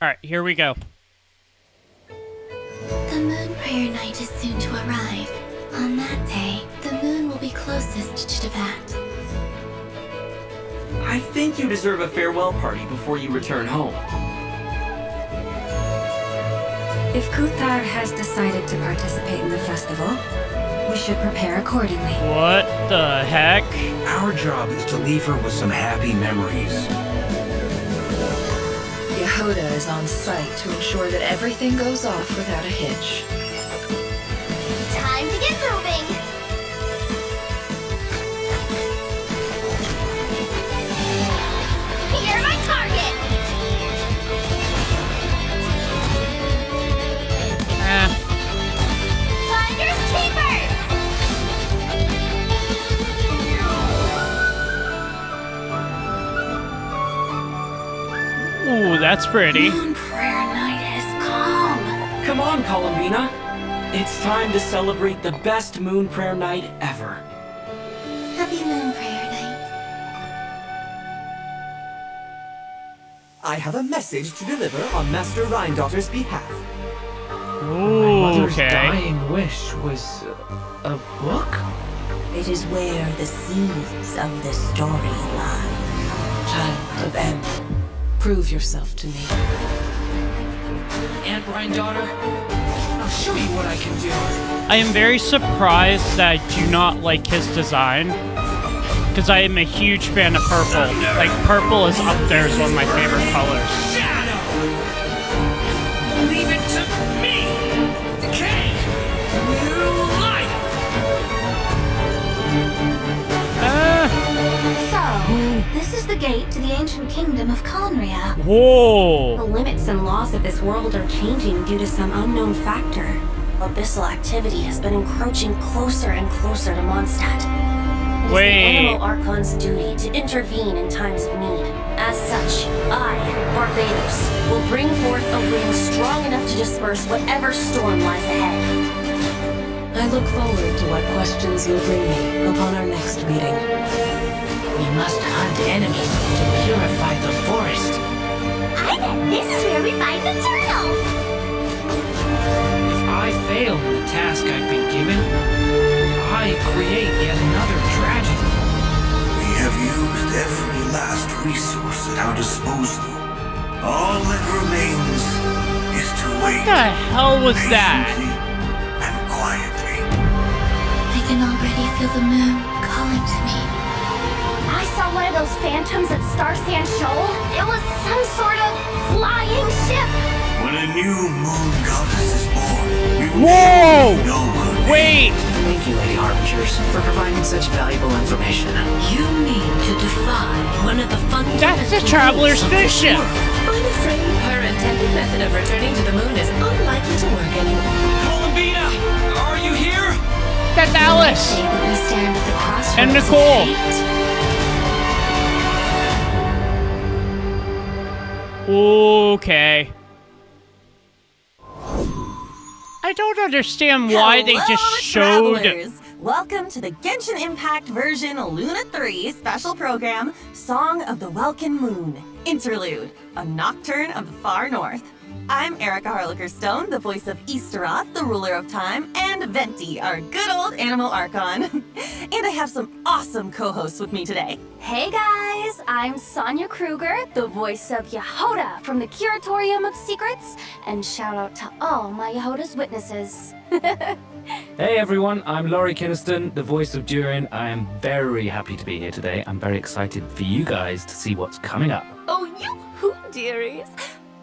Alright, here we go. The moon prayer night is soon to arrive. On that day, the moon will be closest to Tibet. I think you deserve a farewell party before you return home. If Kuthar has decided to participate in the festival, we should prepare accordingly. What the heck? Our job is to leave her with some happy memories. Yehoda is on site to ensure that everything goes off without a hitch. Time to get moving! You're my target! Finders keepers! Ooh, that's pretty. Moon prayer night is calm. Come on, Columbina. It's time to celebrate the best moon prayer night ever. Happy moon prayer night. I have a message to deliver on Master Rhindaughter's behalf. Ooh, Mother's okay. dying wish was a book? It is where the seeds of the story lie. Child of M, prove yourself to me. Aunt Rhindaughter, I'll show you what I can do. I am very surprised that I do not like his design. Because I am a huge fan of purple. Like, purple is up there as one of my favorite colors. Shadow! Leave it to me! K! New life! So, this is the gate to the ancient kingdom of Conria. The Whoa! limits and laws of this world are changing due to some unknown factor. Abyssal activity has been encroaching closer and closer to Mondstadt. It is Wait. the Animal Archon's duty to intervene in times of need. As such, I, Barbados, will bring forth a wind strong enough to disperse whatever storm lies ahead. I look forward to what questions you'll bring me upon our next meeting. We must hunt enemies to purify the forest. I bet this is where we find the turtles! If I fail in the task I've been given, I create yet another tragedy. We have used every last resource at our disposal. All that remains is to wait. What the hell was that? patiently and quietly. I can already feel the moon calling to me. I saw one of those phantoms at Star Sand Shoal. It was some sort of flying ship. When a new moon goddess is born, we will Whoa! know her name. Wait! Thank you, Lady Harbingers, for providing such valuable information. You need to defy one of the fundamental That's the Traveler's rules of this Mission! world. I'm afraid her intended method of returning to the moon is unlikely to work anymore. Columbina, are you here? That's Alice! Say that we stand at the crossroads And of Nicole. fate. Okay. I don't understand why they just showed... Travelers. Welcome to the Genshin Impact version Luna 3 special program, Song of the Welkin Moon, Interlude, A Nocturne of the Far North. I'm Erica Harlicker-Stone, the voice of Easteroth, the ruler of time, and Venti, our good old animal archon. And I have some awesome co-hosts with me today. Hey guys, I'm Sonia Kruger, the voice of Yehoda from the Curatorium of Secrets, and shout out to all my Yehoda's witnesses. Hey everyone, I'm Laurie Kinniston, the voice of Durin. I am very happy to be here today. I'm very excited for you guys to see what's coming up. Oh, you hoo, dearies.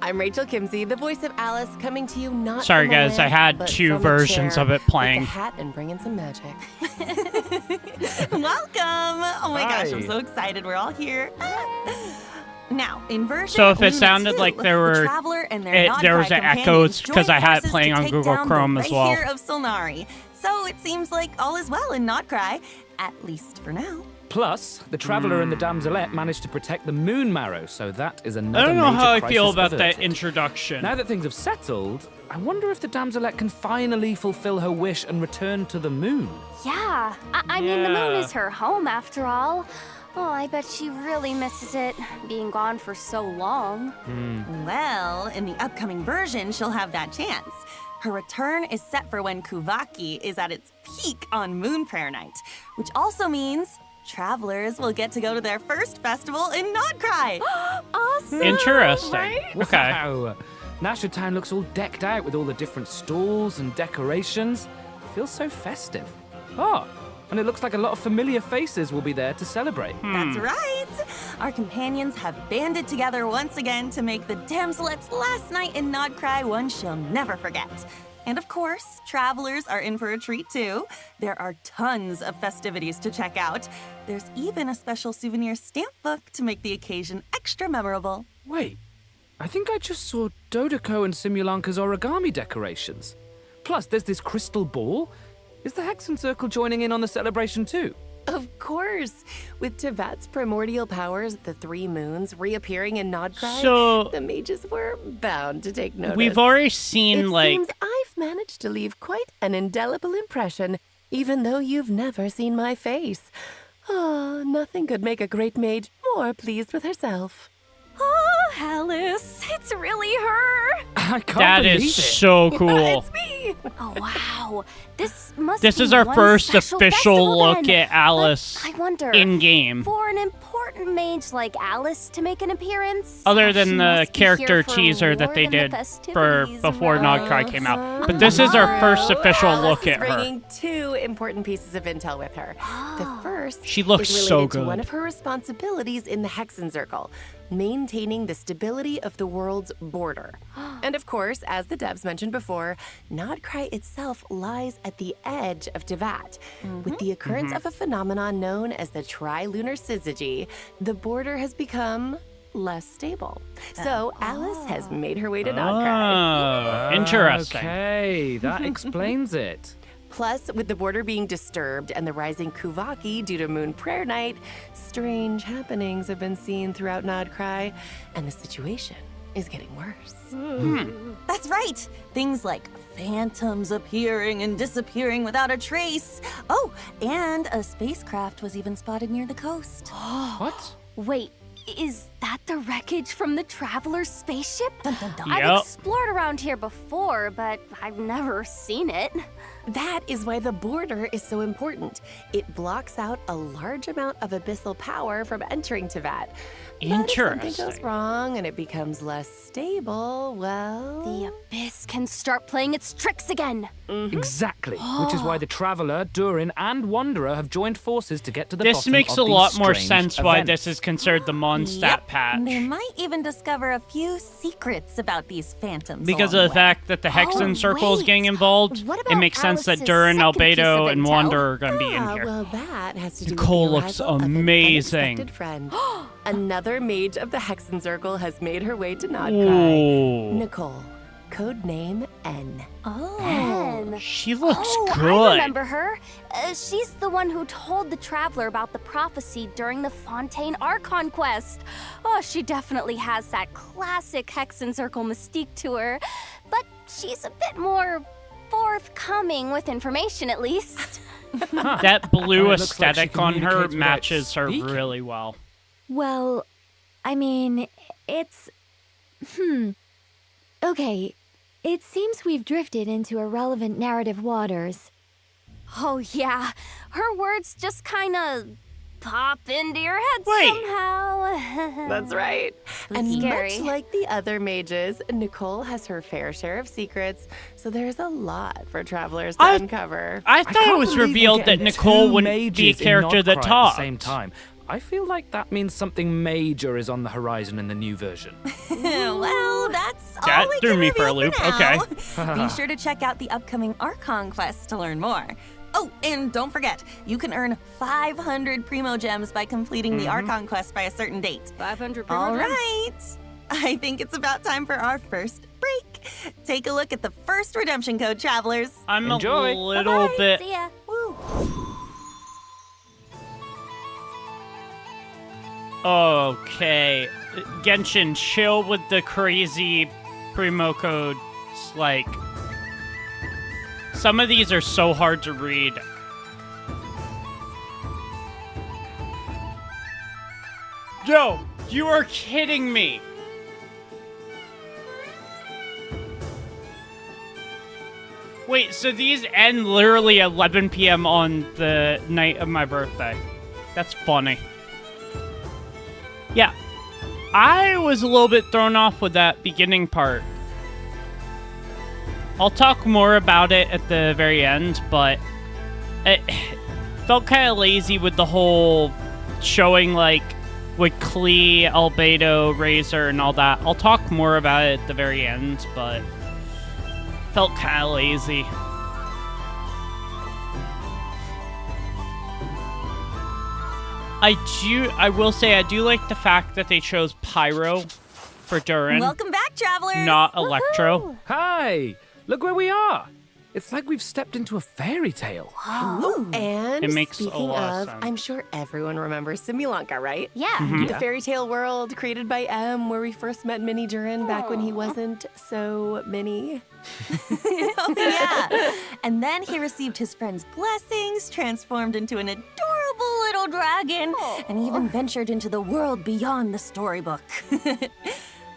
I'm Rachel Kimsey, the voice of Alice, coming to you not Sorry from a guys, I lamp, had but two from a versions chair of it with playing. a hat and bringing some magic. Welcome! Oh my gosh, I'm Hi. so excited. We're all here. Now, in version So if it Luna sounded 2, like there the were- Traveler and their there was an non-guide echo, it's companions because join I had it forces playing to on take Google down Chrome the as well. Here of Solnari. So it seems like all is well in Notcry, at least for now. Plus, the Traveler and the Damselette managed to protect the Moon Marrow, so that is another I don't know major how I crisis feel about averted. that introduction. Now that things have settled, I wonder if the Damselette can finally fulfill her wish and return to the moon. Yeah, I mean, the moon Yeah. is her home after all. Oh, I bet she really misses it, being gone for so long. Well, in the upcoming version, she'll have that chance. Her return is set for when Kuvaki is at its peak on Moon Prayer Night, which also means travelers will get to go to their first festival in Nodcry. Awesome! Interesting. Right? Okay. Wow. Nasha Town looks all decked out with all the different stalls and decorations. Feels so festive. Oh, and it looks like a lot of familiar faces will be there to celebrate. That's right! Our companions have banded together once again to make the damselet's last night in Nodcry one she'll never forget. And of course, travelers are in for a treat too. There are tons of festivities to check out. There's even a special souvenir stamp book to make the occasion extra memorable. Wait, I think I just saw Dodoko and Simulanka's origami decorations. Plus, there's this crystal ball. Is the Hexen Circle joining in on the celebration too? Of course! With Tevat's primordial powers, the three moons, reappearing in Nodcry, So- the mages were bound to take notice. We've already seen, it like... seems I've managed to leave quite an indelible impression, even though you've never seen my face. Ah, nothing could make a great mage more pleased with herself. Oh, Alice, it's really her. I can't That believe is it. so cool. It's me! Oh, wow. This must This be is our one first special official festival look then. at Alice But I wonder, in-game. for an important mage like Alice to make an appearance, Other she than the must be character here for teaser that more they than the did for festivities, before right? Nodcry came out. But this is our first official Alice look is at her. bringing two important pieces of intel with her. The first She looks is so related to good. one of her responsibilities in the Hexen Circle, maintaining the stability of the world's border. And of course, as the devs mentioned before, Nodcry itself lies at the edge of Tevat. With the occurrence of a phenomenon known as the trilunar syzygy, the border has become less stable. So Alice has made her way to Nodcry. Oh, interesting. Okay, that explains it. Plus, with the border being disturbed and the rising Kuvaki due to Moon Prayer Night, strange happenings have been seen throughout Nodcry, and the situation is getting worse. That's right! Things like phantoms appearing and disappearing without a trace. Oh, and a spacecraft was even spotted near the coast. What? Wait, is that the wreckage from the Traveler's spaceship? Dun, dun, dun. Yep. I've explored around here before, but I've never seen it. That is why the border is so important. It blocks out a large amount of abyssal power from entering Tevat. But if something goes Interesting. wrong and it becomes less stable, well... The Abyss can start playing its tricks again. Exactly. Which is why the Traveler, Durin, and Wanderer have joined forces to get to the This bottom makes of a these lot more strange sense why events. this is considered the Mondstadt Yep. patch. They might even discover a few secrets about these phantoms. Because along of the way. fact that the Hexen Oh, Circle is wait. getting involved, What it about makes sense that Alice's Durin, second piece Albedo, of and intel? Wanderer are going to be in here. Well, that has to do Nicole with the looks arrival of an amazing. unexpected friend. Another mage of the Hexen Circle has made her way to Nodcry. Ooh. Nicole, codename N. Anne. She looks Oh, good. I remember her. She's the one who told the Traveler about the prophecy during the Fontaine Archon quest. Oh, she definitely has that classic Hexen Circle mystique to her. But she's a bit more forthcoming with information, at least. That blue Oh, it looks like she aesthetic on her communicates without matches her speaking. really well. Well, I mean, it's... Okay, it seems we've drifted into irrelevant narrative waters. Oh, yeah. Her words just kind of pop into your head Wait. somehow. That's right. And Scary. much like the other mages, Nicole has her fair share of secrets, so there's a lot for travelers to I- uncover. I thought it can't was believe we're revealed that getting Nicole two wouldn't be a mages in character that Nodcry talked. At the same time. I feel like that means something major is on the horizon in the new version. Well, that's That all we threw can me for a reveal loop. now. Be sure to check out the upcoming Archon quest to learn more. Oh, and don't forget, you can earn 500 Primogems by completing the Archon quest by a certain date. 500 All Primogems. right. I think it's about time for our first break. Take a look at the first redemption code, travelers. I'm Enjoy. a little bit... See ya. Woo. Okay. Genshin, chill with the crazy Primo codes. Like, some of these are so hard to read. No, you are kidding me. Wait, so these end literally 11 p.m. on the night of my birthday. That's funny. Yeah, I was a little bit thrown off with that beginning part. I'll talk more about it at the very end, but it felt kind of lazy with the whole showing, like, with Klee, Albedo, Razor, and all that. I'll talk more about it at the very end, but felt kind of lazy. I will say I do like the fact that they chose Pyro for Durin. Welcome back, travelers! Not Electro. Hi! Look where we are! It's like we've stepped into a fairy tale. Ooh. And It makes a speaking lot of, of sense. I'm sure everyone remembers Simulanka, right? Yeah. Mhm. The fairy tale world created by M, where we first met Mini Durin back when he wasn't so mini. Oh, yeah. And then he received his friend's blessings, transformed into an adorable little dragon, and even ventured into the world beyond the storybook.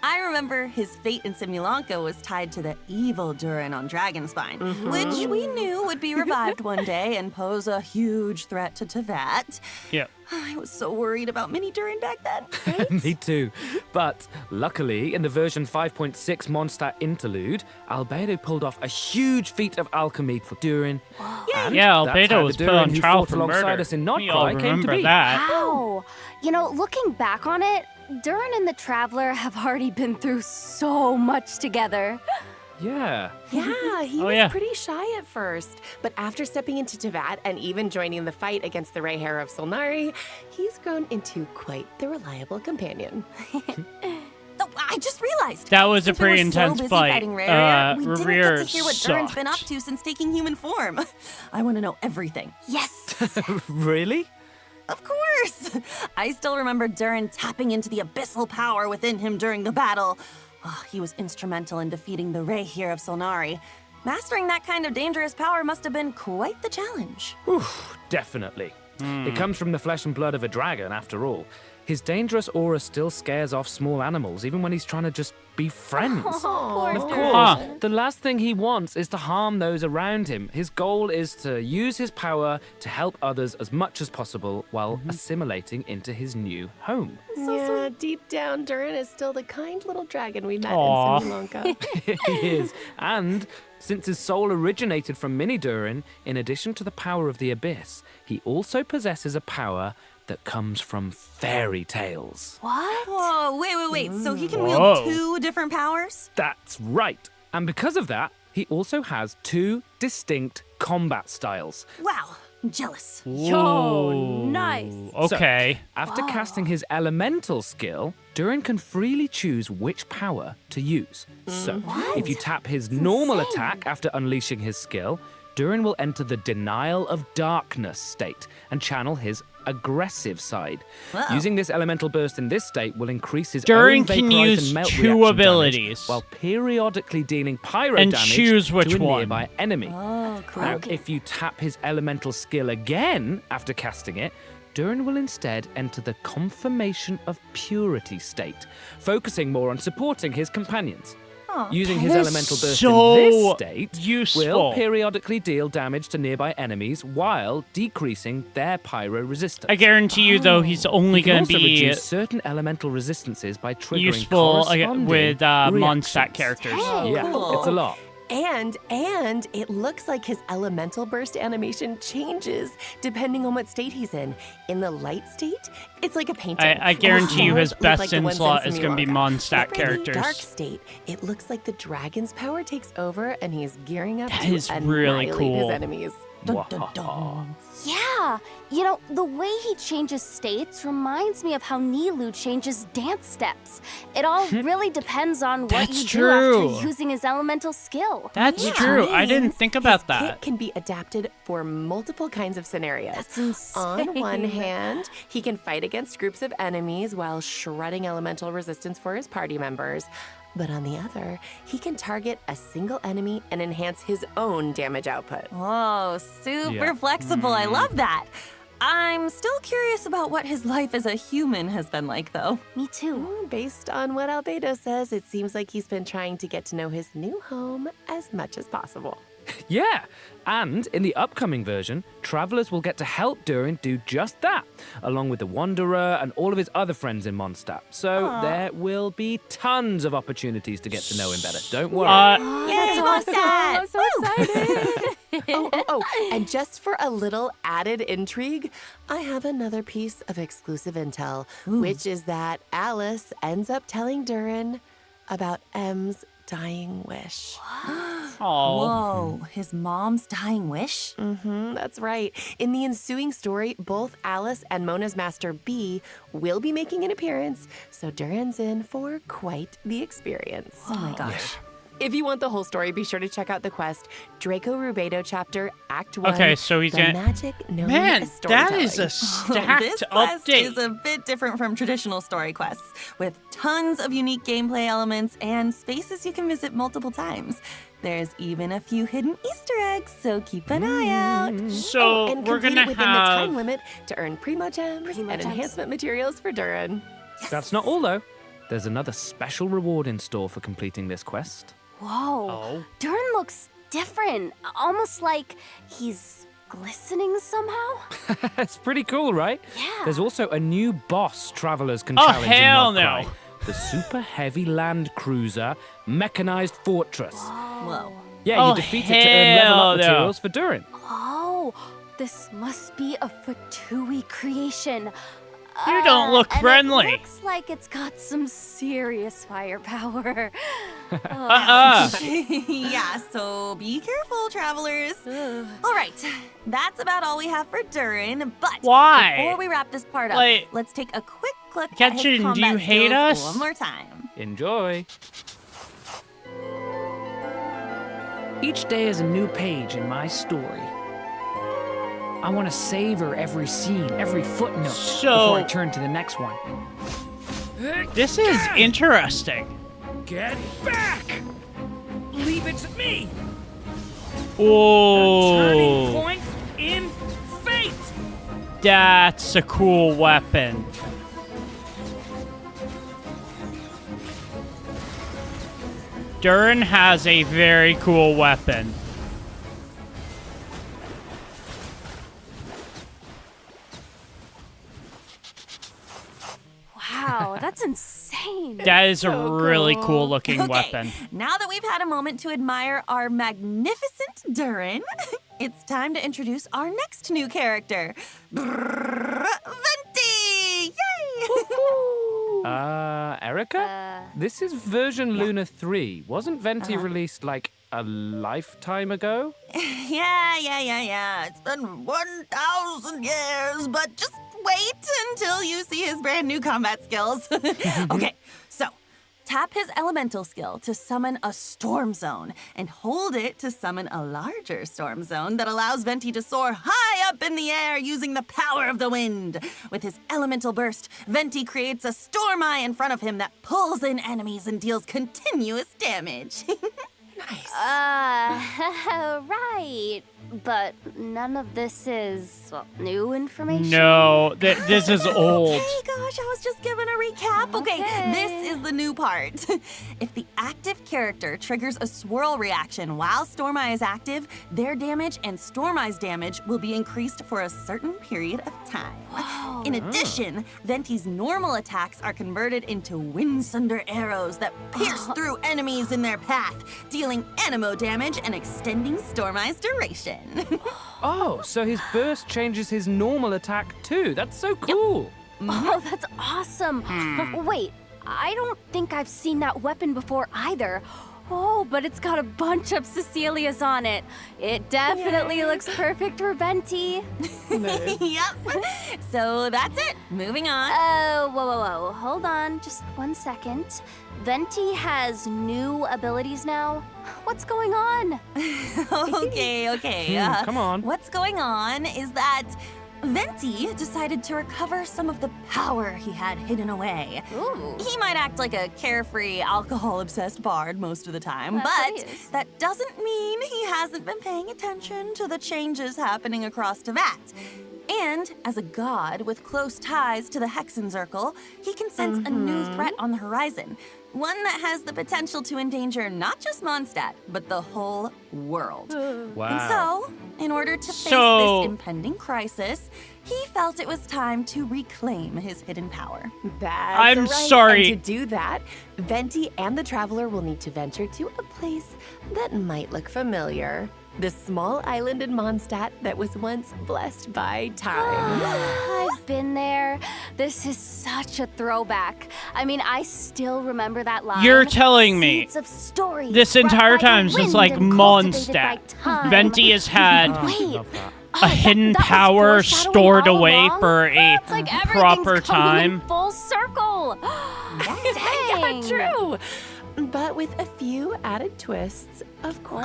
I remember his fate in Simulanka was tied to the evil Durin on Dragonspine, which we knew would be revived one day and pose a huge threat to Teyvat. Yeah. I was so worried about Mini Durin back then. Me too. But luckily, in the version 5.6 Mondstadt interlude, Albedo pulled off a huge feat of alchemy for Durin. And Yeah, that's Albedo how was the put Durin on who trial fought for alongside murder. us in We all Notcry came to remember be. that. Wow. You know, looking back on it, Durin and the Traveler have already been through so much together. Yeah. Yeah, he Oh, was yeah. pretty shy at first, but after stepping into Teyvat and even joining the fight against the Ray Hair of Solnari, he's grown into quite the reliable companion. Oh, I just realized. That was a Since we pretty were so intense busy fight. fighting Rare, we didn't get Rear to hear what Durin's been up sucked. to since taking human form. I want to know everything. Yes. Really? Of course! I still remember Durin tapping into the abyssal power within him during the battle. Oh, he was instrumental in defeating the Ray here of Solnari. Mastering that kind of dangerous power must have been quite the challenge. Oof, definitely. It comes from the flesh and blood of a dragon, after all. His dangerous aura still scares off small animals, even when he's trying to just be friends. Poor Of Durin. course, the last thing he wants is to harm those around him. His goal is to use his power to help others as much as possible while assimilating into his new home. Yeah, deep down, Durin is still the kind little dragon we met Aw. in Simulanka. He is. And since his soul originated from Mini Durin, in addition to the power of the Abyss, he also possesses a power that comes from fairy tales. What? Whoa, wait. So he can Whoa. wield two different powers? That's right. And because of that, he also has two distinct combat styles. Wow, I'm jealous. Yo, Ooh, nice. Okay. After casting his elemental skill, Durin can freely choose which power to use. So, if you tap his normal attack after unleashing his skill, Durin will enter the Denial of Darkness state and channel his aggressive side. Whoa. Using this elemental burst in this state will increase his Durin own can vaporize use and melt two reaction abilities. damage while periodically dealing pyro And damage choose which to a one. nearby enemy. Oh, cool. Now, if you tap his elemental skill again after casting it, Durin will instead enter the Confirmation of Purity state, focusing more on supporting his companions. Using his That is elemental burst so in this state useful. will periodically deal damage to nearby enemies while decreasing their pyro resistance. I guarantee you, though, he's only He can going also to be reduce certain elemental resistances by triggering useful corresponding with Mondstadt reactions. characters. Yeah, cool. it's a lot. And it looks like his elemental burst animation changes depending on what state he's in. In the light state, it's like a painting. I guarantee you his Stars look best like the ones in in-slot is going to be Simulanka. Mondstadt But in the dark characters. state, it looks like the dragon's power takes over and he's gearing up That to is really annihilate cool. his enemies. Dun, dun, dun. Yeah. You know, the way he changes states reminds me of how Nilou changes dance steps. It all really depends on what That's you true. do after using his elemental skill. That's Which true. I didn't means think about his that. kit can be adapted for multiple kinds of scenarios. That's insane. On one hand, he can fight against groups of enemies while shredding elemental resistance for his party members. But on the other, he can target a single enemy and enhance his own damage output. Whoa, super Yeah. flexible. I love that. I'm still curious about what his life as a human has been like, though. Me too. Based on what Albedo says, it seems like he's been trying to get to know his new home as much as possible. Yeah, and in the upcoming version, travelers will get to help Durin do just that, along with the Wanderer and all of his other friends in Mondstadt. So there will be tons of opportunities to get to know him better. Don't worry. Yay, Mondstadt! I'm so excited. And just for a little added intrigue, I have another piece of exclusive intel, which is that Alice ends up telling Durin about M's dying wish. Whoa, his mom's dying wish? That's right. In the ensuing story, both Alice and Mona's master B will be making an appearance, so Durin's in for quite the experience. Oh my gosh. If you want the whole story, be sure to check out the quest, Draco Rubedo chapter, Act 1. Okay, so he's the gonna... magic known Man, as that is storytelling. a stacked This quest update. is a bit different from traditional story quests, with tons of unique gameplay elements and spaces you can visit multiple times. There's even a few hidden Easter eggs, so keep an eye out. So and we're complete gonna it within the time have... limit to earn Primogems and enhancement materials for Durin. That's not all, though. There's another special reward in store for completing this quest. Whoa. Oh. Durin looks different. Almost like he's glistening somehow. It's pretty cool, right? Yeah. There's also a new boss travelers can Oh, challenge in hell Mudcry. no. The super heavy land cruiser mechanized fortress. Whoa. Yeah, Oh, you defeat it to earn level hell up no. materials for Durin. Oh, this must be a Fatui creation. You don't look and friendly. It looks like it's got some serious firepower. Yeah, so be careful, travelers. All right, that's about all we have for Durin, but Why? before we wrap this part up, Like- let's take a quick look at his Genshin, do combat you hate skills us? one more time. Enjoy. Each day is a new page in my story. I want to savor every scene, every footnote before I turn to the next one. This is interesting. Get back! Leave it to me! Oh, Point in fate! that's a cool weapon. Durin has a very cool weapon. Wow, that's insane. That is a really cool looking weapon. Now that we've had a moment to admire our magnificent Durin, it's time to introduce our next new character, Venti! Yay! Erica? This is version Luna 3. Wasn't Venti released like a lifetime ago? Yeah. It's been 1,000 years, but just wait until you see his brand new combat skills. Okay, so tap his elemental skill to summon a storm zone and hold it to summon a larger storm zone that allows Venti to soar high up in the air using the power of the wind. With his elemental burst, Venti creates a storm eye in front of him that pulls in enemies and deals continuous damage. Nice. Right. But none of this is, well, new information. No, this is old. Hey, gosh, I was just giving a recap. Okay, this is the new part. If the active character triggers a swirl reaction while Storm Eye is active, their damage and Storm Eye's damage will be increased for a certain period of time. Whoa. In addition, Venti's normal attacks are converted into Windsunder arrows that pierce through enemies in their path, dealing anemo damage and extending Storm Eye's duration. Oh, so his burst changes his normal attack too. That's so cool. Oh, that's awesome. Wait, I don't think I've seen that weapon before either. Oh, but it's got a bunch of Cecilias on it. It definitely looks perfect for Venti. Yep. So that's it. Moving on. Whoa. Hold on, just 1 second. Venti has new abilities now. What's going on? Okay. Come on. What's going on is that Venti decided to recover some of the power he had hidden away. Ooh. He might act like a carefree, alcohol-obsessed bard most of the time, That's what but he is. that doesn't mean he hasn't been paying attention to the changes happening across Teyvat. And as a god with close ties to the Hexenzirkel, he can sense a new threat on the horizon. One that has the potential to endanger not just Mondstadt, but the whole world. Wow. And so, in order to face this impending crisis, he felt it was time to reclaim his hidden power. That's I'm right. sorry. And to do that, Venti and the Traveler will need to venture to a place that might look familiar. The small island in Mondstadt that was once blessed by time. I've been there. This is such a throwback. I mean, I still remember that line. You're telling me Seeds of stories this brought entire by the time since wind like and cultivated by Mondstadt, time. Venti has had Wait. a hidden that was power foreshadowing stored all away along? for a It's like everything's proper coming in time. full circle. Dang. Yeah, true. But with a few added twists, of course.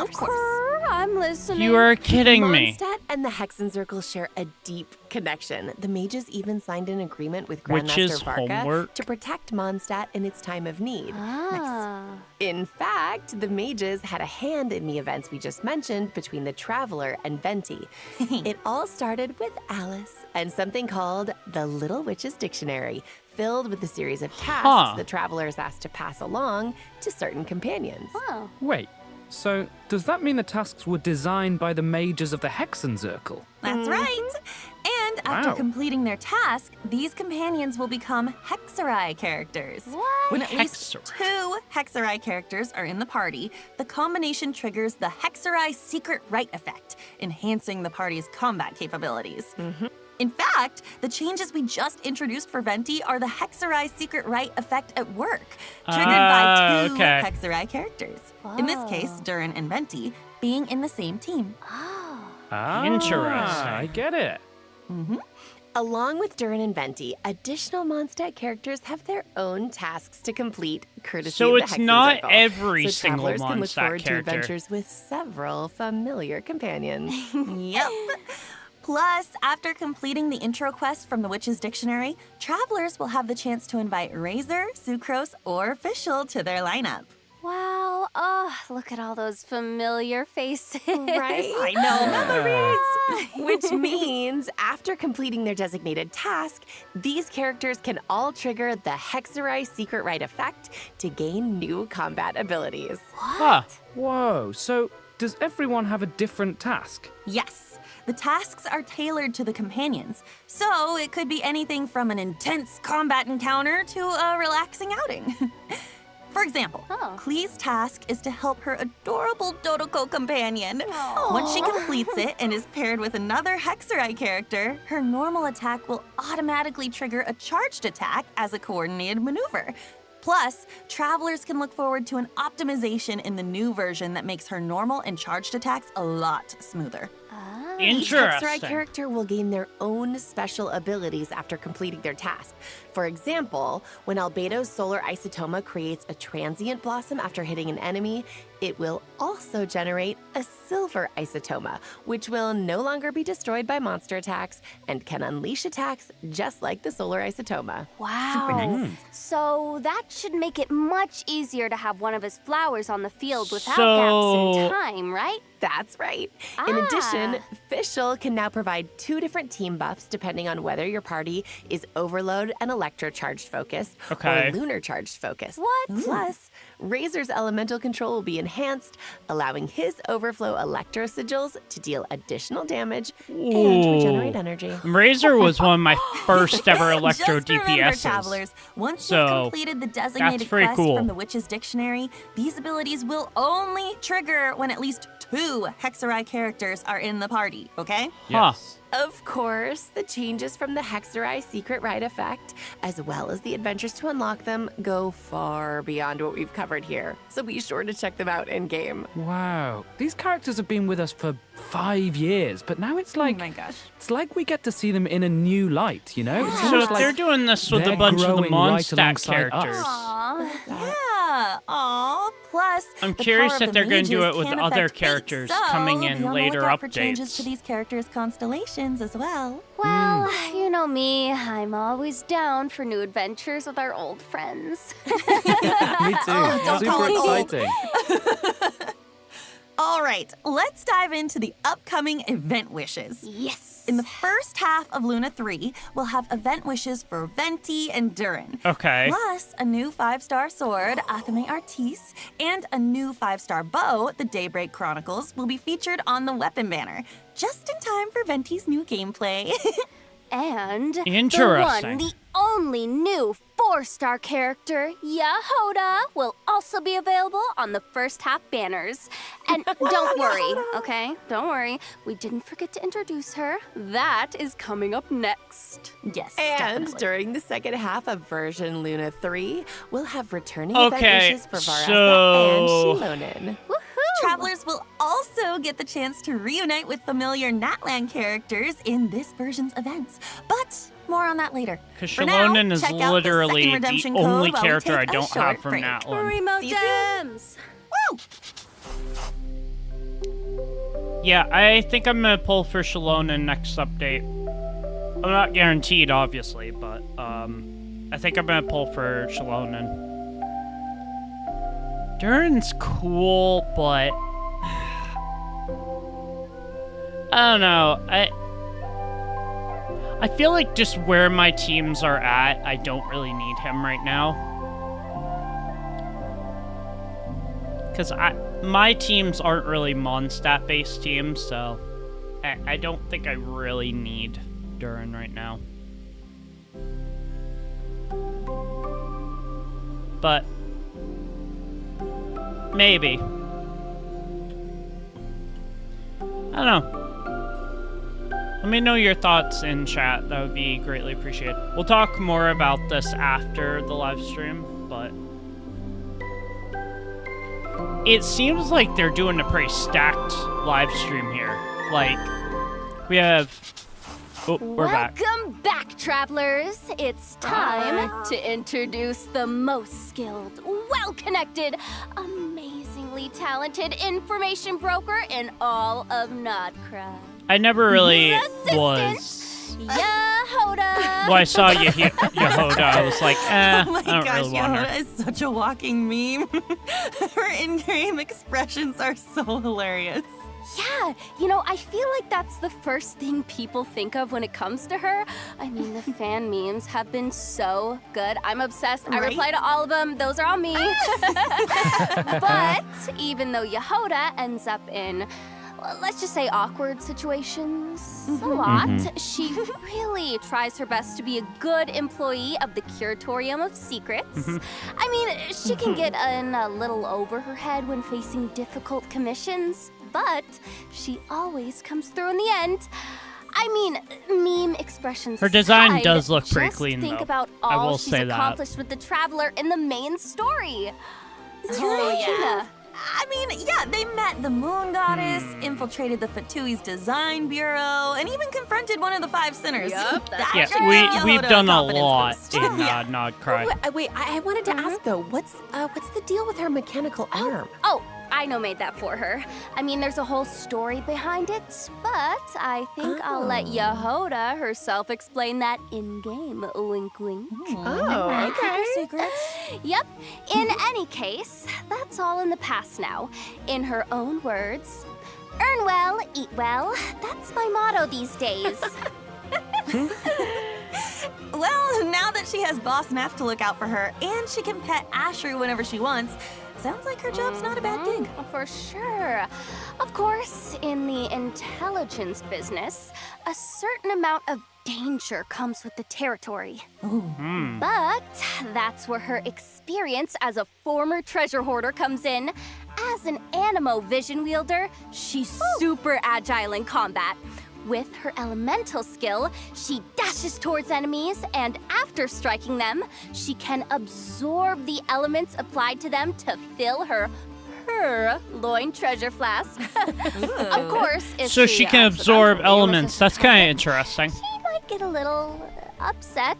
I'm listening. You are kidding me. Mondstadt and the Hexenzirkel share a deep connection. The mages even signed an agreement with Witches' Grandmaster Varka homework. to protect Mondstadt in its time of need. Ah. In fact, the mages had a hand in the events we just mentioned between the Traveler and Venti. It all started with Alice and something called the Little Witch's Dictionary, filled with a series of tasks the Traveler is asked to pass along to certain companions. Oh. Wait, so does that mean the tasks were designed by the mages of the Hexenzirkel? That's right. And after Wow. completing their task, these companions will become Hexerai characters. What? When at least 2 Hexerai characters are in the party, the combination triggers the Hexerai Secret Right effect, enhancing the party's combat capabilities. In fact, the changes we just introduced for Venti are the Hexerai Secret Right effect at work, triggered by 2 okay. Hexerai characters. In this case, Durin and Venti being in the same team. Interesting. I get it. Along with Durin and Venti, additional Mondstadt characters have their own tasks to complete, courtesy So of the it's not Hexenzirkel. every so single travelers can look Mondstadt forward to character. adventures with several familiar companions. Yep. Plus, after completing the intro quest from the Witch's Dictionary, travelers will have the chance to invite Razor, Sucrose, or Fischl to their lineup. Wow. Oh, look at all those familiar faces. Right? I know, memories. Which means, after completing their designated task, these characters can all trigger the Hexerai Secret Right effect to gain new combat abilities. Huh. Whoa, so does everyone have a different task? Yes. The tasks are tailored to the companions, so it could be anything from an intense combat encounter to a relaxing outing. For example, Klee's task is to help her adorable Dodoko companion. Once she completes it and is paired with another Hexerai character, her normal attack will automatically trigger a charged attack as a coordinated maneuver. Plus, travelers can look forward to an optimization in the new version that makes her normal and charged attacks a lot smoother. Each Hexerai Interesting. character will gain their own special abilities after completing their task. For example, when Albedo's solar isotoma creates a transient blossom after hitting an enemy, it will also generate a silver isotoma, which will no longer be destroyed by monster attacks and can unleash attacks just like the solar isotoma. Wow. So that should make it much easier to have one of his flowers on the field without So- gaps in time, right? That's right. In addition, Fischl can now provide 2 different team buffs depending on whether your party is Overload and Electro-charged focused Okay. or Lunar-charged focused. What? Plus, Razor's elemental control will be enhanced, allowing his Overflow Electro Sigils to deal additional damage and regenerate energy. Razor was one of my first ever Electro Just remember, DPSs. travelers, once So, you've completed the designated pretty quest cool. from the Witch's Dictionary, these abilities will only trigger when at least 2 Hexerai characters are in the party, okay? Yes. Of course, the changes from the Hexerai Secret Right effect, as well as the adventures to unlock them, go far beyond what we've covered here. So be sure to check them out in-game. Wow. These characters have been with us for 5 years, but now it's like, Oh my gosh. it's like we get to see them in a new light, you know? It's So almost they're like doing this with a they're bunch of the growing right Mondstadt alongside us. characters. Aw. Yeah. Aw. Plus, I'm the curious power of if the they're gonna do mages it with can other affect fate, characters so coming in be on the later lookout for changes updates. to these characters' constellations as well. Well, you know me. I'm always down for new adventures with our old friends. Me too. don't call Super us old. exciting. All right, let's dive into the upcoming event wishes. Yes. In the first half of Luna 3, we'll have event wishes for Venti and Durin. Okay. Plus, a new 5-star sword, Athame Artis, and a new 5-star bow, the Daybreak Chronicles, will be featured on the weapon banner, just in time for Venti's new gameplay. And Interesting. the only new 4-star character, Yehoda, will also be available on the first half banners. And don't worry, okay? Don't worry. We didn't forget to introduce her. That is coming up next. Yes, And definitely. during the second half of version Luna 3, we'll have returning event Okay, wishes for Varasa so- and Shilonen. Travelers will also get the chance to reunite with familiar Natlan characters in this version's events. But more on that later. Because For now, Shilonen is check out the literally second the redemption only code while we character I take a don't short have from break. Natlan. Primogems! Woo! Yeah, I think I'm gonna pull for Shilonen next update. I'm not guaranteed, obviously, but I think I'm gonna pull for Shilonen. Durin's cool, but I don't know. I feel like just where my teams are at, I don't really need him right now. Because my teams aren't really Mondstadt-based teams, so I don't think I really need Durin right now. But maybe. I don't know. Let me know your thoughts in chat. That would be greatly appreciated. We'll talk more about this after the live stream, but it seems like they're doing a pretty stacked live stream here. Like, we have... Oh, we're back. Welcome back, travelers. It's time to introduce the most skilled, well-connected, amazingly talented information broker in all of Nodcraft. I never really Assistant was... Yehoda! When I saw Yehoda, I was like, Oh my I don't gosh, really want her. Yehoda is such a walking meme. Her in-game expressions are so hilarious. Yeah, you know, I feel like that's the first thing people think of when it comes to her. I mean, the fan memes have been so good. I'm obsessed. I Right? reply to all of them. Those are all me. But even though Yehoda ends up in, well, let's just say awkward situations a lot, she really tries her best to be a good employee of the Curatorium of Secrets. I mean, she can get in a little over her head when facing difficult commissions, but she always comes through in the end. I mean, meme expressions Her design aside, does look pretty just clean, think though. about I all will she's say that. accomplished with the Traveler in the main story. Oh, yeah. I mean, yeah, they met the Moon Goddess, infiltrated the Fatui's Design Bureau, and even confronted one of the 5 sinners. Yup, that's Yes, Yehoda we've done a confidence lot boost. in Nodcry. Wait, I wanted to ask though, what's the deal with her mechanical arm? Oh, I know made that for her. I mean, there's a whole story behind it, but I think I'll let Yehoda herself explain that in-game. Wink, wink. Oh, okay. Secrets. Yep. In any case, that's all in the past now. In her own words, earn well, eat well. That's my motto these days. Well, now that she has Boss Naff to look out for her, and she can pet Ashru whenever she wants, sounds like her job's not a bad gig. For sure. Of course, in the intelligence business, a certain amount of danger comes with the territory. But that's where her experience as a former treasure hoarder comes in. As an Animo vision wielder, she's super agile in combat. With her elemental skill, she dashes towards enemies, and after striking them, she can absorb the elements applied to them to fill her loin treasure flask. Of course, if So she can absorb elements. That's kind of interesting. She might get a little upset.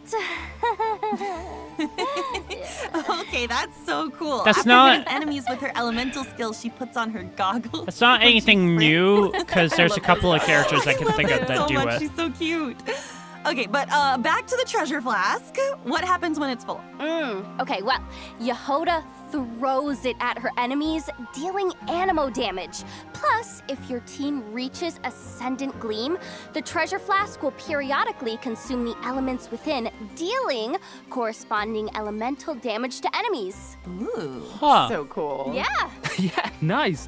Okay, that's so cool. That's After not- hitting enemies with her elemental skills, she puts on her goggles. It's not when she anything sprints. new, because there's a couple of characters I can love think of it that so do much. it. She's so cute. Okay, but back to the treasure flask. What happens when it's full? Okay, well, Yehoda throws it at her enemies, dealing anemo damage. Plus, if your team reaches Ascendant Gleam, the treasure flask will periodically consume the elements within, dealing corresponding elemental damage to enemies. Ooh. Huh. So cool. Yeah. Yeah, nice.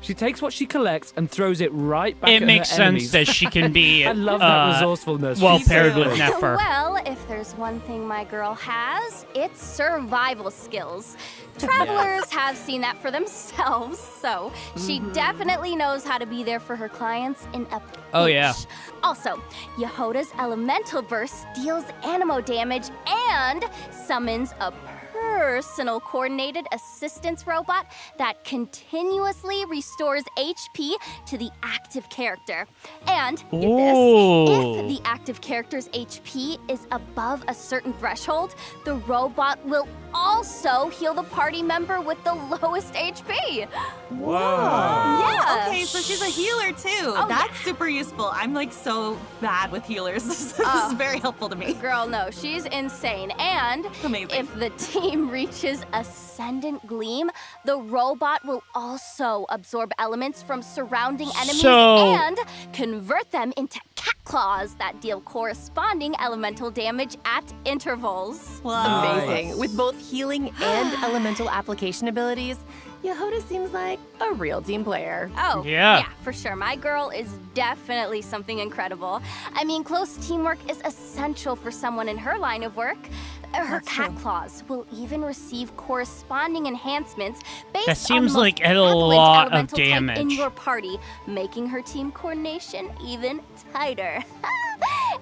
She takes what she collects and throws it right back It at makes her sense enemies. that she can be I love that resourcefulness. well She's so paired with good. Nefer. Well, if there's one thing my girl has, it's survival skills. Travelers have seen that for themselves, so she definitely knows how to be there for her clients in a pinch. Oh, yeah. Also, Yehoda's elemental burst deals anemo damage and summons a personal coordinated assistance robot that continuously restores HP to the active character. And get this, if the active character's HP is above a certain threshold, the robot will also heal the party member with the lowest HP. Whoa. Yeah. Okay, so she's a healer too. Oh, That's super useful. I'm like so bad with healers. This is very helpful to me. Girl, no, she's insane. And Amazing. if the team reaches Ascendant Gleam, the robot will also absorb elements from surrounding enemies and convert them into cat claws that deal corresponding elemental damage at intervals. Amazing. With both healing and elemental application abilities, Yehoda seems like a real team player. Oh, Yeah. for sure. My girl is definitely something incredible. I mean, close teamwork is essential for someone in her line of work. Her cat claws will even receive corresponding enhancements based That seems on the like most a prevalent lot of elemental type in damage. your party, making her team coordination even tighter.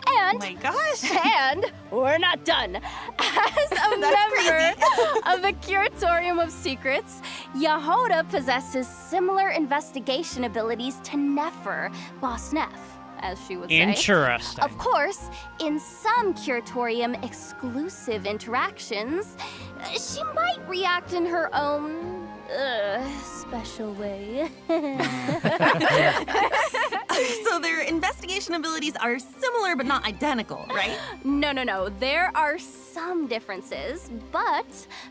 And, oh my gosh. and we're not done. As a member of the Curatorium of Secrets, Yehoda possesses similar investigation abilities to Nefer, Boss Neff, as she would say. Interesting. Of course, in some Curatorium exclusive interactions, she might react in her own special way. So their investigation abilities are similar but not identical, right? No. There are some differences, but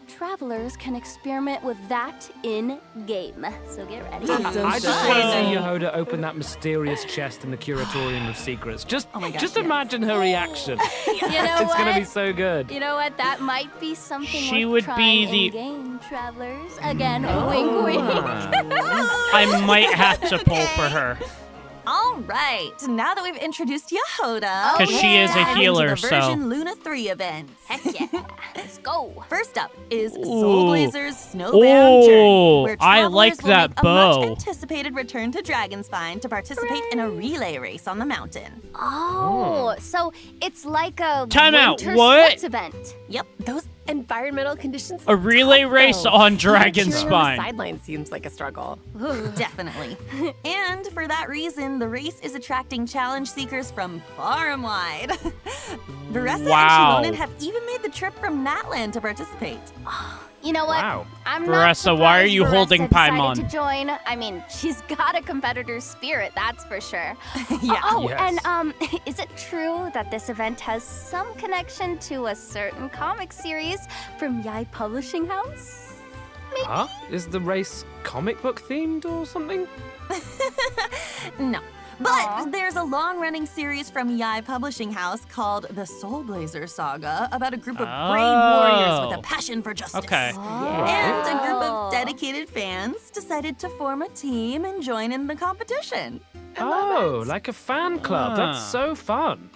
travelers can experiment with that in game. So get ready. I just want to see Yehoda open that mysterious chest in the Curatorium of Secrets. Just imagine her reaction. You know It's what? gonna be so good. You know what? That might be something She worth would be trying the- in-game, travelers. Again, wink, wink. I might have to pull for her. All right, now that we've introduced Yehoda, 'Cause she is a let's dive healer, into the version so- Luna 3 events. Heck yeah. Let's go. First up is Ooh. Soul Blazer's Snowbound Journey, where I travelers like will that make a bow. much anticipated return to Dragonspine to participate in a relay race on the mountain. Oh, so it's like a Time out, winter what? sports event. Yep. Those environmental conditions. A relay race on Cheering on the Dragonspine. sideline seems like a struggle. Definitely. And for that reason, the race is attracting challenge seekers from far and wide. Varessa Wow. and Shilonen have even made the trip from Natland to participate. You know what? Wow. I'm Varessa, not why are surprised you Varessa holding decided Paimon? to join. I mean, she's got a competitor's spirit, that's for sure. Yeah. Oh, Yes. and is it true that this event has some connection to a certain comic series from Yai Publishing House? Maybe. Huh? Is the race comic book themed or something? No. But there's a long-running series from Yai Publishing House called The Soul Blazer Saga about a group of brave warriors with a passion for justice. Okay. And a group of dedicated fans decided to form a team and join in the competition. Oh, like a fan club. That's Ah. so fun.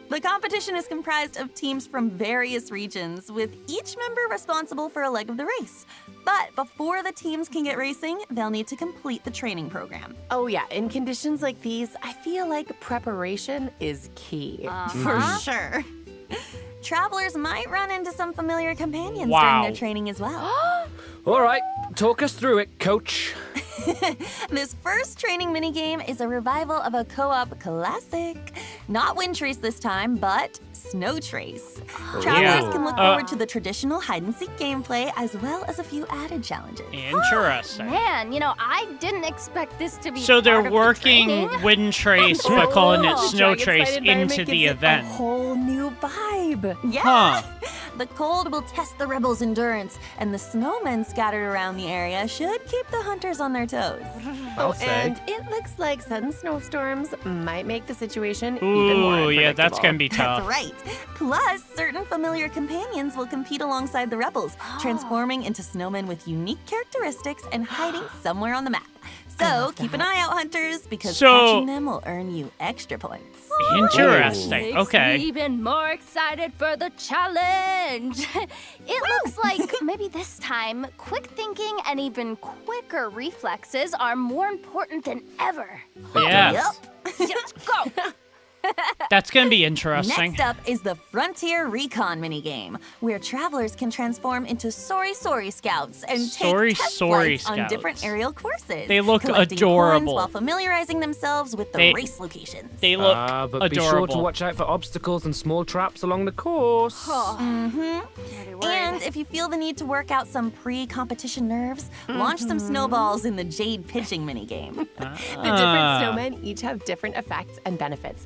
The competition is comprised of teams from various regions, with each member responsible for a leg of the race. But before the teams can get racing, they'll need to complete the training program. Oh yeah, in conditions like these, I feel like preparation is key. For sure. Travelers might run into some familiar companions Wow. during their training as well. All right, talk us through it, coach. This first training minigame is a revival of a co-op classic. Not Wind Trace this time, but Snow Trace. Travelers can look forward to the traditional hide-and-seek gameplay as well as a few added challenges. Interesting. Man, I didn't expect this to be So they're part of the working training. Wind Trace, but calling it The Snow Dragon's Trace Fight environment into the gives it event. A whole new vibe. Yeah. Huh. The cold will test the rebels' endurance, and the snowmen scattered around the area should keep the hunters on their toes. And it looks like sudden snowstorms might make the situation even more Ooh, yeah, that's unpredictable. gonna be tough. That's right. Plus, certain familiar companions will compete alongside the rebels, transforming into snowmen with unique characteristics and hiding somewhere on the map. So keep an eye out, hunters, because catching them will earn you extra points. Interesting. Makes Okay. me even more excited for the challenge. It looks like maybe this time, quick thinking and even quicker reflexes are more important than ever. Yes. Let's go. That's gonna be interesting. Next up is the Frontier Recon minigame, where travelers can transform into Sorry Scouts and take test Sorry flights on Scouts. different aerial courses. They look collecting adorable. coins while familiarizing themselves with the race locations. They look but be sure adorable. to watch out for obstacles and small traps along the course. And if you feel the need to work out some pre-competition nerves, launch some snowballs in the Jade pitching minigame. The different snowmen each have different effects and benefits.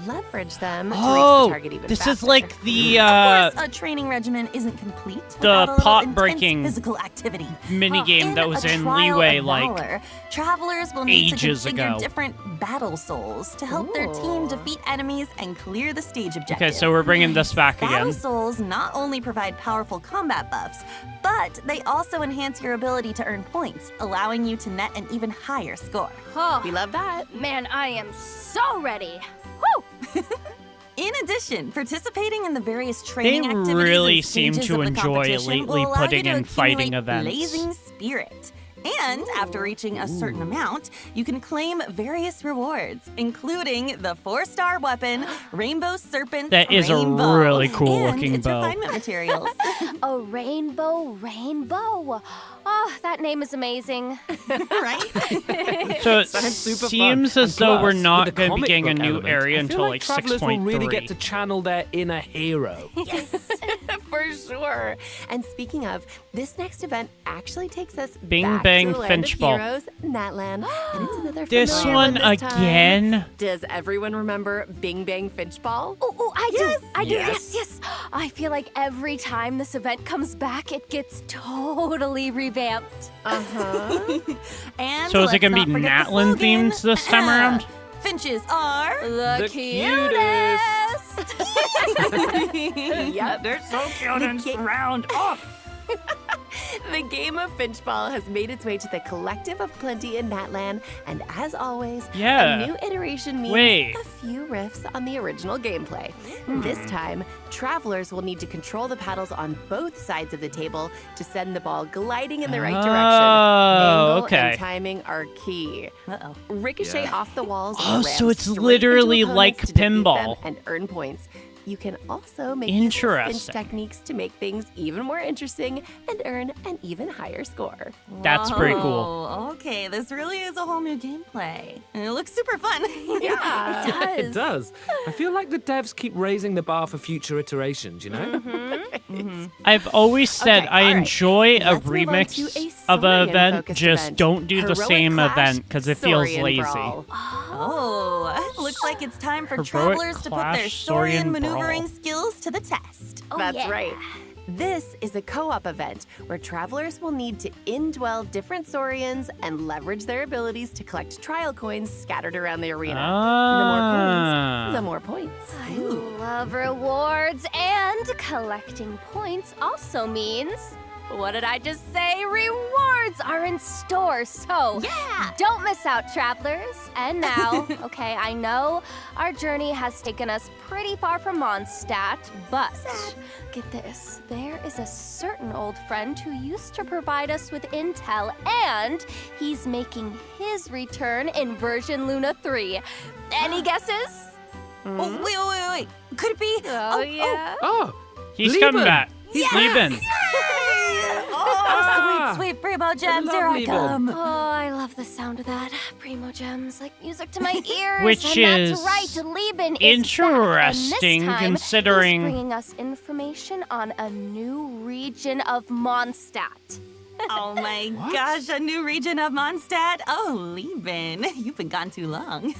Leverage them to reach Oh, the target even this faster. is like the Of course, a training regimen isn't complete without a little pot-breaking intense physical activity. minigame that was a in trial Leeway of like valor, travelers will need ages to configure ago. different battle souls to help their team defeat enemies and clear the stage objective. Okay, so we're bringing this back Battle again. souls not only provide powerful combat buffs, but they also enhance your ability to earn points, allowing you to net an even higher score. Oh, We love that. man, I am so ready. Woo! In addition, participating in the various training activities really and seem stages to of the enjoy competition lately will allow putting you to in fighting accumulate events. blazing spirit. And after reaching a certain amount, you can claim various rewards, including the 4-star weapon, Rainbow Serpent That is a Rainbow, really cool and looking its bow. refinement materials. A rainbow. Oh, that name is amazing. Right? So it Sounds super seems fun. as And though plus, we're with not the going to be comic getting a book new element, area I feel until like travelers will really 6.3. get to channel their inner hero. Yes, for sure. And speaking of, this next event actually takes us Bing back Bang to the land Finch of Ball. heroes, Natland, and it's another This familiar one this time. again? Does everyone remember Bing Bang Finch Ball? Oh, I do. I do. Yes. Yes. I feel like every time this event comes back, it gets totally revamped. And So is it let's gonna not be forget the Natland slogan. themed this time around? Finches are The cutest. Yep. They're so cute and round. Oh. The game of Finch Ball has made its way to the Collective of Plenty in Natland, and as always, Yeah. a new iteration means Wait. a few riffs on the original gameplay. This time, travelers will need to control the paddles on both sides of the table to send the ball gliding in the right direction. Oh, Angle okay. and timing are key. Uh-oh. Ricochet off the walls. Oh, and so ram it's straight into literally opponents like to defeat them pinball. and earn points. You can also make use of Finch Interesting. techniques to make things even more interesting and earn an even higher score. That's pretty cool. Whoa, okay, this really is a whole new gameplay. And it looks super fun. Yeah, It does. It does. I feel like the devs keep raising the bar for future iterations, you know? I've always said Okay, I all right. enjoy a Let's move on remix to a of an event, Saurian-focused just event. don't do the Heroic same Clash, event because it feels Saurian lazy. Brawl. Oh, looks like it's time for Heroic travelers to put their Clash, Saurian Saurian maneuvering Brawl. skills to the test. Oh, That's yeah. right. This is a co-op event where travelers will need to indwell different Saurians and leverage their abilities to collect trial coins scattered around the arena. Ah. The more points. I love rewards, and collecting points also means, what did I just say? Rewards are in store, so Yeah! don't miss out, travelers. And now, okay, I know our journey has taken us pretty far from Mondstadt, but get this, there is a certain old friend who used to provide us with intel, and he's making his return in version Luna 3. Any guesses? Oh, wait. Could it be? Oh, yeah. Oh, He's Lieben. coming back. He's leaving. Oh, Sweet Primogems, here I come. Oh, I love the sound of that. Primogems, like music to my ears. Which and is that's right, Lieben is interesting back, and this time considering- he's bringing us information on a new region of Mondstadt. Oh my gosh, a new region of Mondstadt? Oh, Lieben, you've been gone too long.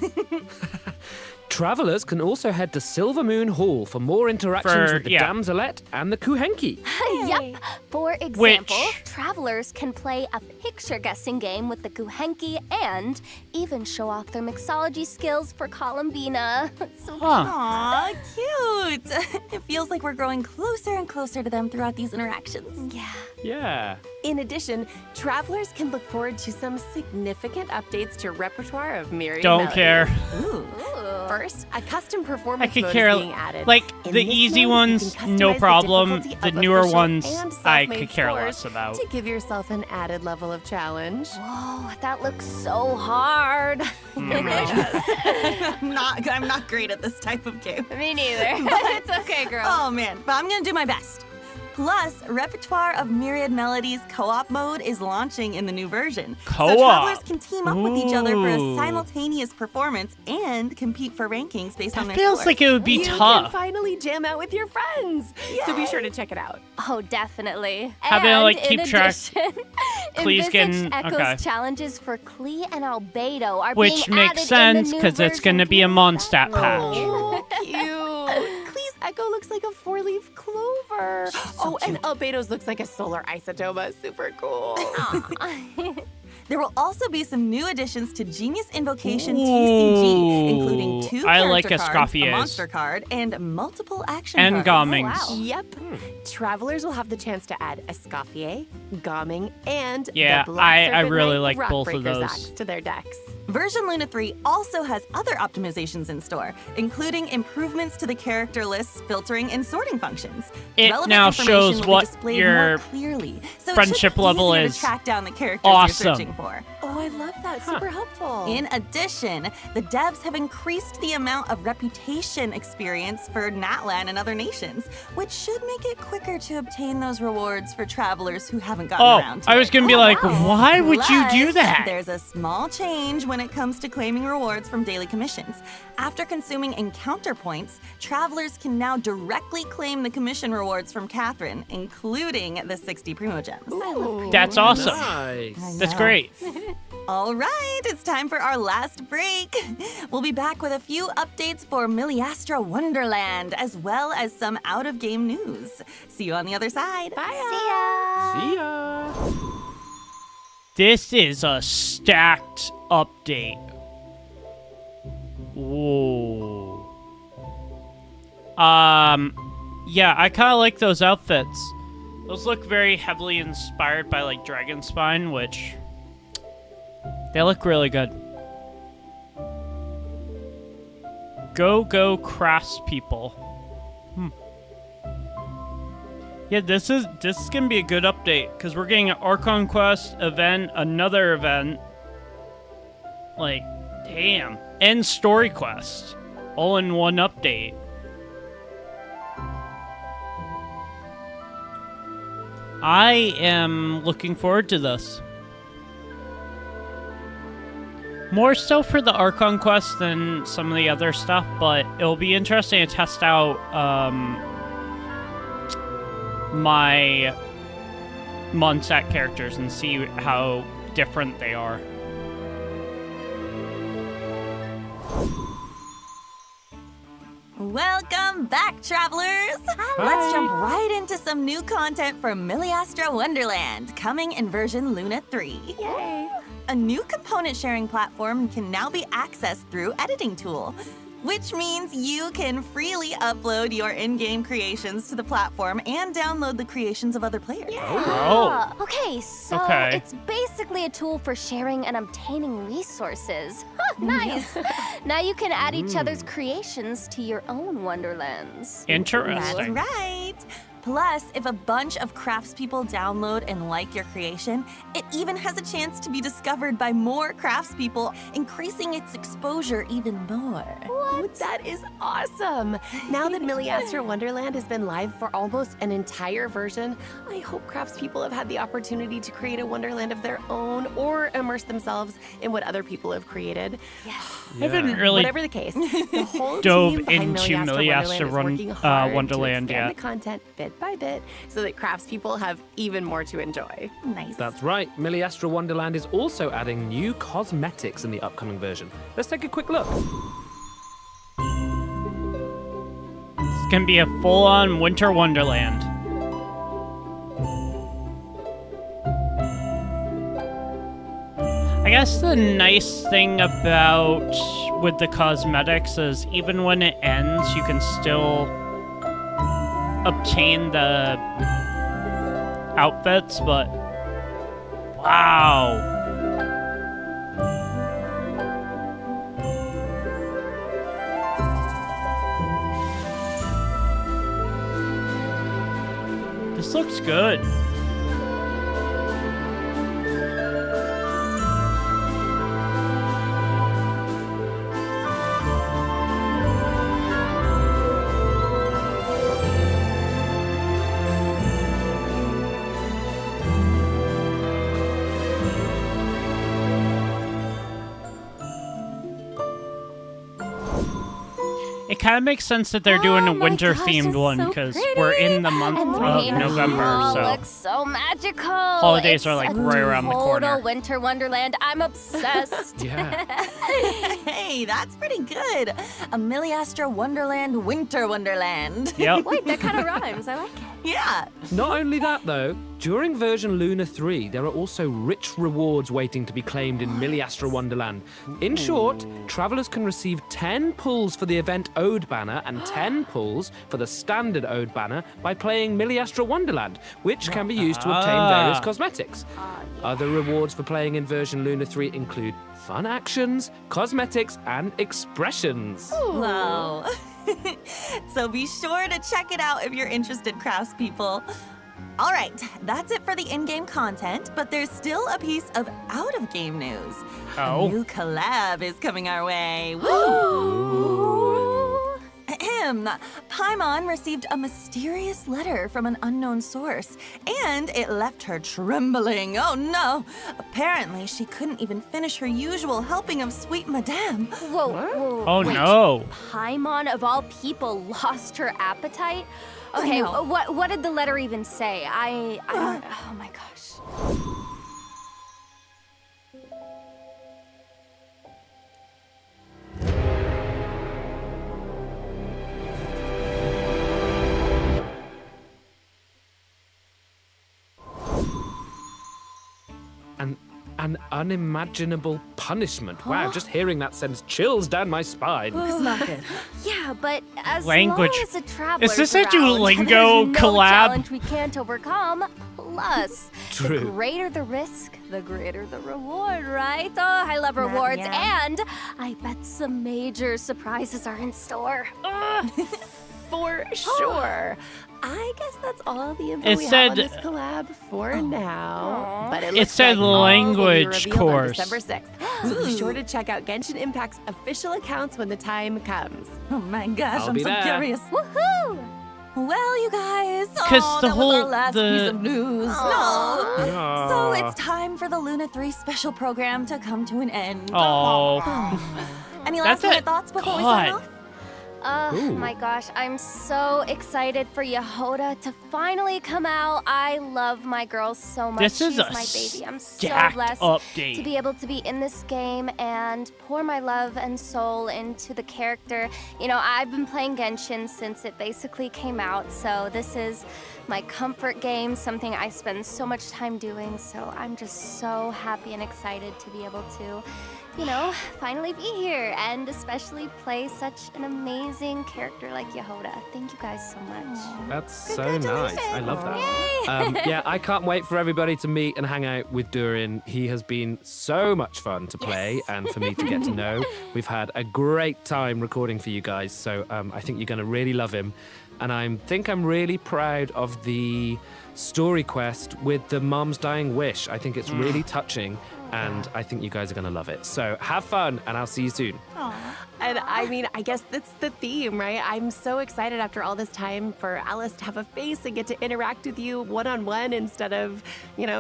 Travelers can also head to Silver Moon Hall for more interactions with the Damselette and the Kuhenki. Yep. For example, travelers can play a picture-guessing game with the Kuhenki and even show off their mixology skills for Columbina. So Aw, cute. It feels like we're growing closer and closer to them throughout these interactions. Yeah. Yeah. In addition, travelers can look forward to some significant updates to repertoire of Myriad Don't melodies. care. Ooh. First, a custom I performance could mode care. is being added. Like In the this easy mode, you ones, can no customize problem. difficulty The of newer official ones, and I self-made could care scores less about. to give yourself an added level of challenge. Whoa, that looks so hard. I'm not great at this type of game. Me neither. It's okay, girl. Oh man, but I'm gonna do my best. Plus, Repertoire of Myriad Melodies co-op mode is launching in the new version. Co-op. So travelers can team up with each other for a Ooh. simultaneous performance and compete for rankings based on their Feels scores. like it would be You can tough. finally jam out with your friends. So be sure to check it out. Oh, definitely. Having to, And like, keep in track- addition, Klee's envisaged getting- Echo's okay. challenges for Klee and Albedo are Which being makes added sense in the new because it's going to be a Mondstadt patch. Oh, cute. Clee's Echo looks like a four-leaf clover. Oh, and Albedo's looks like a solar isotoma. Super cool. There will also be some new additions to Genius Invocation TCG, including 2 I like character cards, a Escoffiers. monster card, and multiple action And cards. Gommings. Yep. Travelers will have the chance to add Escoffier, Gomming, and Yeah, the Black I Serpent really Knight like both of Rockbreaker's those. axe to their decks. Version Luna 3 also has other optimizations in store, including improvements to the character lists, filtering, and sorting functions. It Relevant now information shows will be what displayed your more clearly, so friendship it should be level easier is. to track down the characters Awesome. you're searching for. Oh, I love that. Super helpful. In addition, the devs have increased the amount of reputation experience for Natlan and other nations, which should make it quicker to obtain those rewards for travelers who haven't gotten around to I was it. going to be like, why would you do Plus, that? There's a small change when it comes to claiming rewards from daily commissions. After consuming encounter points, travelers can now directly claim the commission rewards from Catherine, including the 60 Primogems. That's awesome. Nice. That's know. great. All right, it's time for our last break. We'll be back with a few updates for Miliastra Wonderland, as well as some out-of-game news. See you on the other side. Bye. See ya. See ya. This is a stacked update. Whoa. Yeah, I kind of like those outfits. Those look very heavily inspired by like Dragon Spine, which they look really good. Go craftspeople. Yeah, this is gonna be a good update because we're getting an Archon Quest event, another event. Like, damn, and story quest, all in one update. I am looking forward to this. More so for the Archon Quest than some of the other stuff, but it'll be interesting to test out my Mondstadt characters and see how different they are. Welcome back, travelers! Let's jump right into some new content from Miliastra Wonderland, coming in version Luna 3. Yay. A new component sharing platform can now be accessed through Editing Tool, which means you can freely upload your in-game creations to the platform and download the creations of other players. Oh. Okay, so Okay. it's basically a tool for sharing and obtaining resources. Nice. Now you can add each other's creations to your own Wonderlands. Interesting. That's right. Plus, if a bunch of craftspeople download and like your creation, it even has a chance to be discovered by more craftspeople, increasing its exposure even more. What? That is awesome! Now that Milliastra Wonderland has been live for almost an entire version, I hope craftspeople have had the opportunity to create a Wonderland of their own or immerse themselves in what other people have created. Yes. I haven't really Whatever the case, the whole dove team behind into Milliastra Wonderland is working hard Wonderland to expand yet. the content bit by bit so that craftspeople have even more to enjoy. Nice. That's right. Milliastra Wonderland is also adding new cosmetics in the upcoming version. Let's take a quick look. It's gonna be a full-on winter wonderland. I guess the nice thing about with the cosmetics is even when it ends, you can still obtain the outfits, but wow. This looks good. It kind of makes sense that they're doing a winter-themed one because we're in the month of November, so looks so magical. Holidays are like right around the corner. Total winter wonderland. I'm obsessed. Yeah. Hey, that's pretty good. A Milliastra Wonderland Winter Wonderland. Yep. Wait, that kind of rhymes. I like it. Yeah. Not only that, though, during version Luna 3, there are also rich rewards waiting to be claimed in Milliastra Wonderland. In short, travelers can receive 10 pulls for the event Ode banner and 10 pulls for the standard Ode banner by playing Milliastra Wonderland, which can be used to obtain various cosmetics. Other rewards for playing in version Luna 3 include fun actions, cosmetics, and expressions. Wow. So be sure to check it out if you're interested, craftspeople. All right, that's it for the in-game content, but there's still a piece of out-of-game news. Oh. A new collab is coming our way. Woo! Ahem. Paimon received a mysterious letter from an unknown source, and it left her trembling. Oh no! Apparently, she couldn't even finish her usual helping of sweet madame. Whoa. Oh Wait, no. Paimon, of all people, lost her appetite? Okay, no. what did the letter even say? I don't... Oh my gosh. An unimaginable punishment. Wow, just hearing that sends chills down my spine. It's not good. Yeah, but as Language. long as a traveler Is this a around, Duolingo there's no collab? challenge we can't overcome. Plus, the True. greater the risk, the greater the reward, right? Oh, I love rewards, yeah. and I bet some major surprises are in store. For sure. I guess that's all the info It we said- have on this collab for now. But It looks said like all will be language revealed on course. December 6th. So be sure to check out Genshin Impact's official accounts when the time comes. Oh my gosh, I'll I'm be so there. curious. Woohoo! Well, you guys, 'Cause the that was whole- our last piece of news. No. Aw. So it's time for the Luna 3 special program to come to an end. Oh. Any That's last minute it. thoughts before we sign God. off? Oh Ooh. my gosh, I'm so excited for Yehoda to finally come out. I love my girl so much. This is She's a my baby. I'm so stacked blessed update. to be able to be in this game and pour my love and soul into the character. You know, I've been playing Genshin since it basically came out, so this is my comfort game, something I spend so much time doing. So I'm just so happy and excited to be able to finally be here and especially play such an amazing character like Yehoda. Thank you guys so much. That's so nice. I love that. Yeah, I can't wait for everybody to meet and hang out with Durin. He has been so much fun to play and for me to get to know. We've had a great time recording for you guys, so I think you're going to really love him. And I think I'm really proud of the story quest with the mom's dying wish. I think it's really touching, and I think you guys are going to love it. So have fun, and I'll see you soon. Aww. And I mean, I guess that's the theme, right? I'm so excited after all this time for Alice to have a face and get to interact with you one-on-one instead of,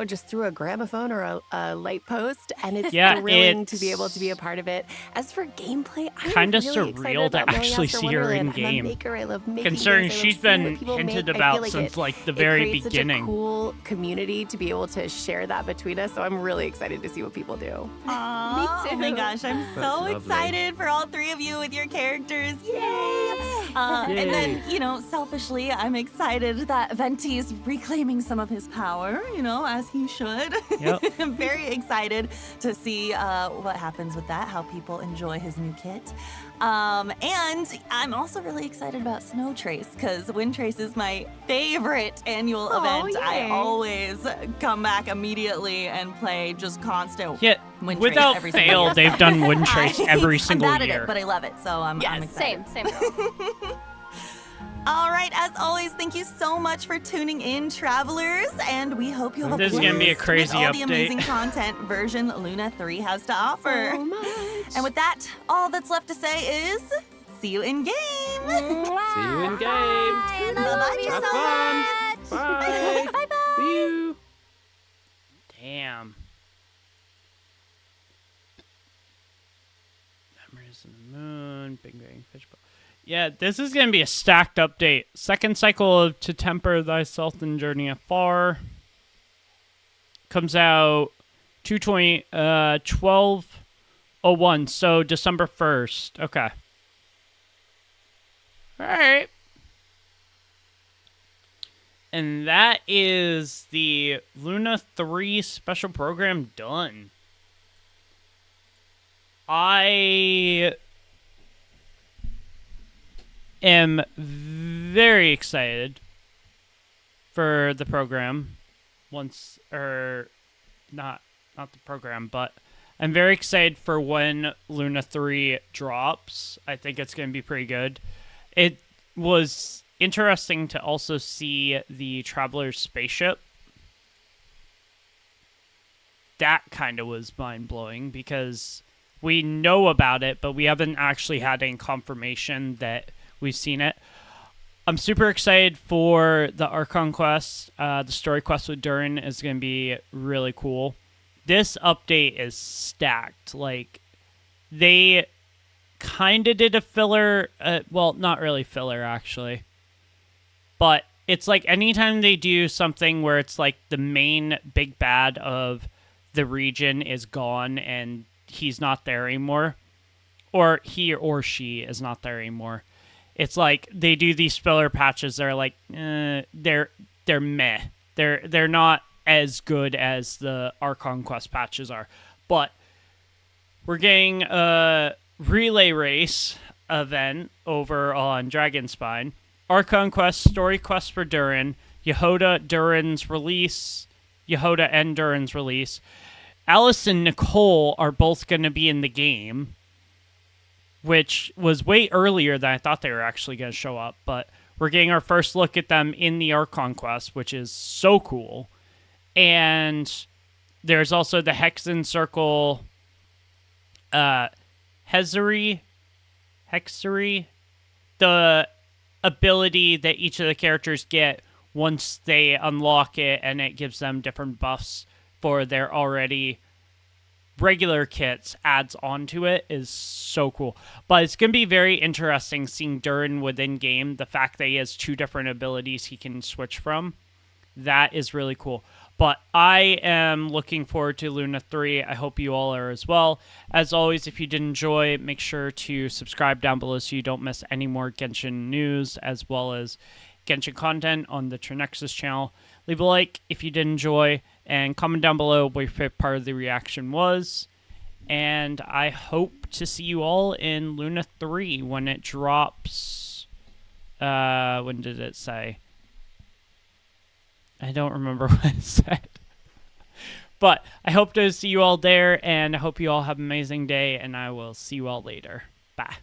just through a gramophone or a light post. And it's thrilling to be able to be a part of it. As for gameplay, I'm kind of really surreal to actually see her in game. Considering she's been hinted about since the very beginning. Such a cool community to be able to share that between us. So I'm really excited to see what people do. Aww. Me too. Oh my gosh, I'm so excited for all three of you with your characters. Yay! And then, selfishly, I'm excited that Venti's reclaiming some of his power, as he should. Yep. I'm very excited to see what happens with that, how people enjoy his new kit. And I'm also really excited about Snow Trace, because Wind Trace is my favorite annual event. Yay. I always come back immediately and play just constant Yeah, Wind Trace without every fail, single year. they've done Wind Trace every single I'm bad year. at it, but I love it, so I'm excited. Same. All right, as always, thank you so much for tuning in, travelers, and we hope you have a This is gonna be a blast crazy with all the update. amazing content version Luna 3 has to offer. So much. And with that, all that's left to say is, see you in game. See you in game. I love you Have so fun. much. Bye. Bye-bye. See you. Damn. Memories of the Moon, Big Bang Fishbowl. Yeah, this is going to be a stacked update. Second cycle of To Temper Thyself and Journey Afar comes out 12/01, so December 1st. Okay. All right. And that is the Luna 3 special program done. I am very excited for the program. Not the program, but I'm very excited for when Luna 3 drops. I think it's going to be pretty good. It was interesting to also see the Traveler's spaceship. That kind of was mind-blowing because we know about it, but we haven't actually had any confirmation that we've seen it. I'm super excited for the Archon quest. The story quest with Durin is going to be really cool. This update is stacked. They kind of did a filler. Well, not really filler, actually. But it's anytime they do something where it's the main big bad of the region is gone and he's not there anymore, or he or she is not there anymore. It's they do these filler patches. They're they're meh. They're not as good as the Archon quest patches are. But we're getting a relay race event over on Dragonspine. Archon quest, story quest for Durin, Yehoda and Durin's release. Alice and Nicole are both going to be in the game, which was way earlier than I thought they were actually going to show up. But we're getting our first look at them in the Archon quest, which is so cool. And there's also the Hexen Circle, Hexery, the ability that each of the characters get once they unlock it, and it gives them different buffs for their already regular kits, adds onto it, is so cool. But it's going to be very interesting seeing Durin within game. The fact that he has two different abilities he can switch from, that is really cool. But I am looking forward to Luna 3. I hope you all are as well. As always, if you did enjoy, make sure to subscribe down below so you don't miss any more Genshin news, as well as Genshin content on the TRNXS channel. Leave a like if you did enjoy, and comment down below what your favorite part of the reaction was. And I hope to see you all in Luna 3 when it drops. When did it say? I don't remember what it said. But I hope to see you all there, and I hope you all have an amazing day, and I will see you all later. Bye.